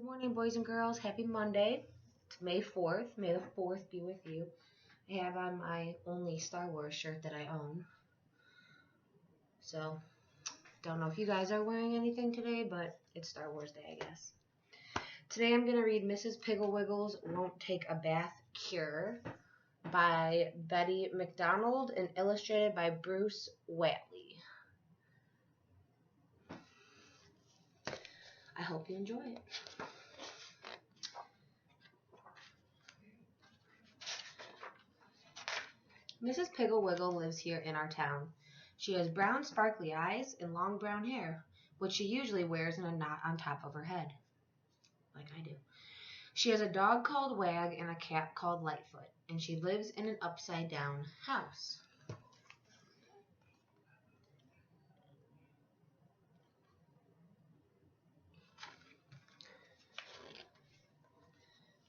Good morning, boys and girls. Happy Monday. It's May 4th. May the 4th be with you. I have on my only Star Wars shirt that I own. So, don't know if you guys are wearing anything today, but it's Star Wars Day, I guess. Today I'm going to read Mrs. Piggle-Wiggle's Won't Take a Bath Cure by Betty MacDonald and illustrated by Bruce Watley. I hope you enjoy it. Mrs. Piggle-Wiggle lives here in our town. She has brown sparkly eyes and long brown hair, which she usually wears in a knot on top of her head, like I do. She has a dog called Wag and a cat called Lightfoot, and she lives in an upside-down house.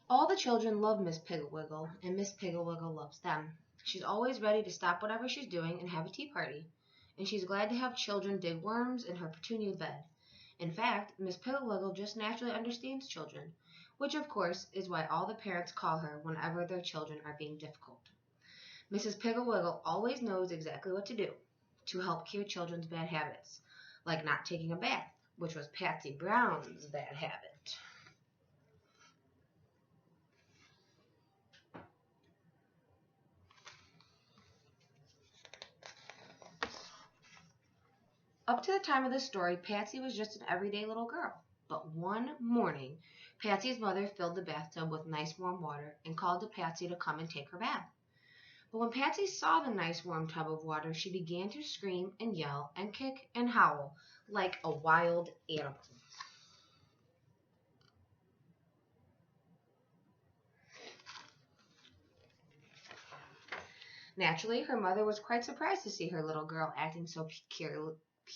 All the children love Miss Piggle-Wiggle, and Miss Piggle-Wiggle loves them. She's always ready to stop whatever she's doing and have a tea party, and she's glad to have children dig worms in her petunia bed. In fact, Miss Piggle-Wiggle just naturally understands children, which of course is why all the parents call her whenever their children are being difficult. Mrs. Piggle-Wiggle always knows exactly what to do to help cure children's bad habits, like not taking a bath, which was Patsy Brown's bad habit. Up to the time of this story, Patsy was just an everyday little girl. But one morning, Patsy's mother filled the bathtub with nice warm water and called to Patsy to come and take her bath. But when Patsy saw the nice warm tub of water, she began to scream and yell and kick and howl like a wild animal. Naturally, her mother was quite surprised to see her little girl acting so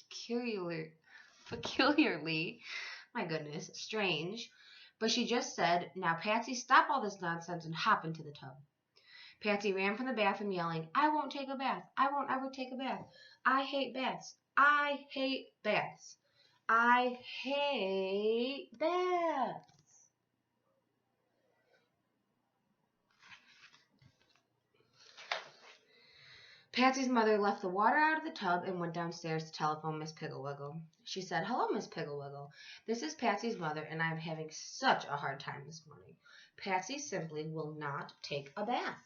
peculiarly, my goodness, strange. But she just said, "Now, Patsy, stop all this nonsense and hop into the tub." Patsy ran from the bathroom yelling, "I won't take a bath. I won't ever take a bath. I hate baths. I hate baths. I hate baths." Patsy's mother left the water out of the tub and went downstairs to telephone Miss Piggle-Wiggle. She said, "Hello, Miss Piggle-Wiggle. This is Patsy's mother, and I am having such a hard time this morning. Patsy simply will not take a bath."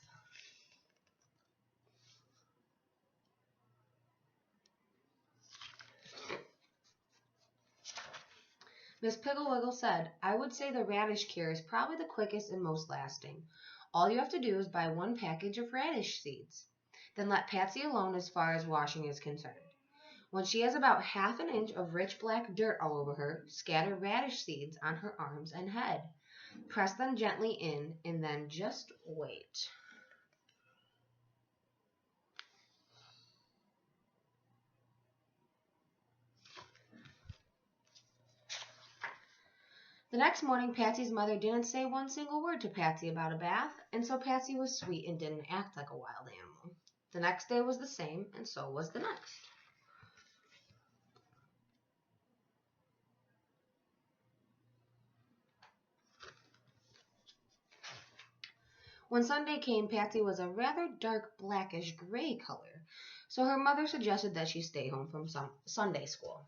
Miss Piggle-Wiggle said, "I would say the radish cure is probably the quickest and most lasting. All you have to do is buy one package of radish seeds. Then let Patsy alone as far as washing is concerned. When she has about half an inch of rich black dirt all over her, scatter radish seeds on her arms and head. Press them gently in, and then just wait." The next morning, Patsy's mother didn't say one single word to Patsy about a bath, and so Patsy was sweet and didn't act like a wild animal. The next day was the same, and so was the next. When Sunday came, Patsy was a rather dark blackish gray color, so her mother suggested that she stay home from Sunday school.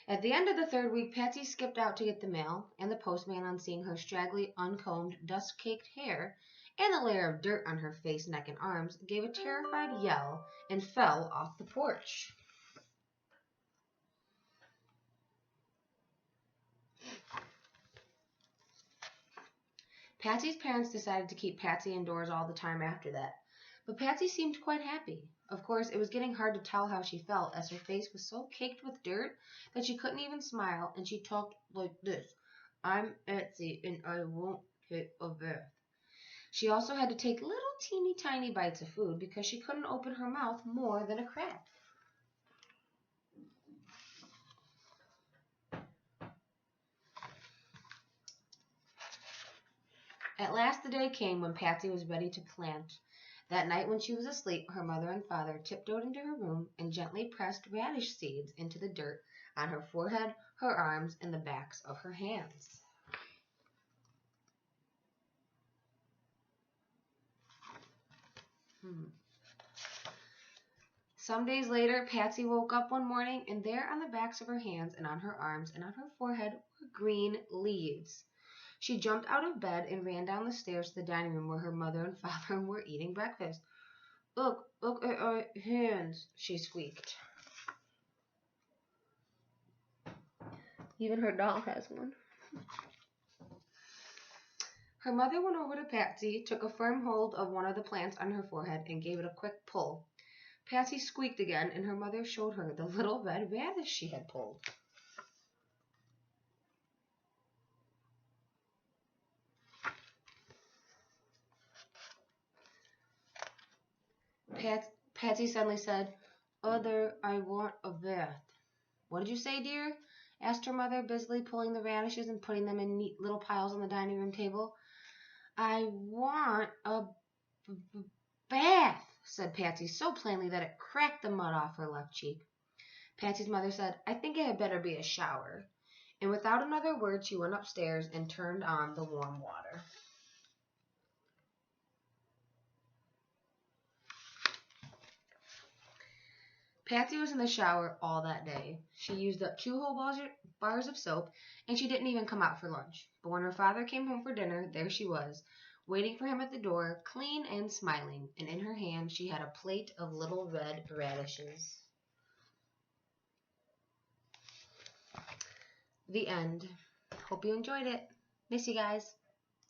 At the end of the third week, Patsy skipped out to get the mail, and the postman, on seeing her straggly, uncombed, dust-caked hair and the layer of dirt on her face, neck, and arms, gave a terrified yell and fell off the porch. Patsy's parents decided to keep Patsy indoors all the time after that, but Patsy seemed quite happy. Of course, it was getting hard to tell how she felt, as her face was so caked with dirt that she couldn't even smile, and she talked like this: "I'm Patsy, and I won't take a bath." She also had to take little teeny tiny bites of food because she couldn't open her mouth more than a crack. At last the day came when Patsy was ready to plant That night when she was asleep, her mother and father tiptoed into her room and gently pressed radish seeds into the dirt on her forehead, her arms, and the backs of her hands. Some days later, Patsy woke up one morning, and there on the backs of her hands and on her arms and on her forehead were green leaves. She jumped out of bed and ran down the stairs to the dining room where her mother and father were eating breakfast. Look at our hands, she squeaked. Even her doll has one. Her mother went over to Patsy, took a firm hold of one of the plants on her forehead, and gave it a quick pull. Patsy squeaked again, and her mother showed her the little red radish she had pulled. Patsy suddenly said, "Mother, I want a bath." "What did you say, dear?" asked her mother, busily pulling the radishes and putting them in neat little piles on the dining room table. "I want a bath," said Patsy so plainly that it cracked the mud off her left cheek. Patsy's mother said, "I think it had better be a shower." And without another word, she went upstairs and turned on the warm water. Patsy was in the shower all that day. She used up 2 whole bars of soap, and she didn't even come out for lunch. But when her father came home for dinner, there she was, waiting for him at the door, clean and smiling, and in her hand she had a plate of little red radishes. The end. Hope you enjoyed it. Miss you guys.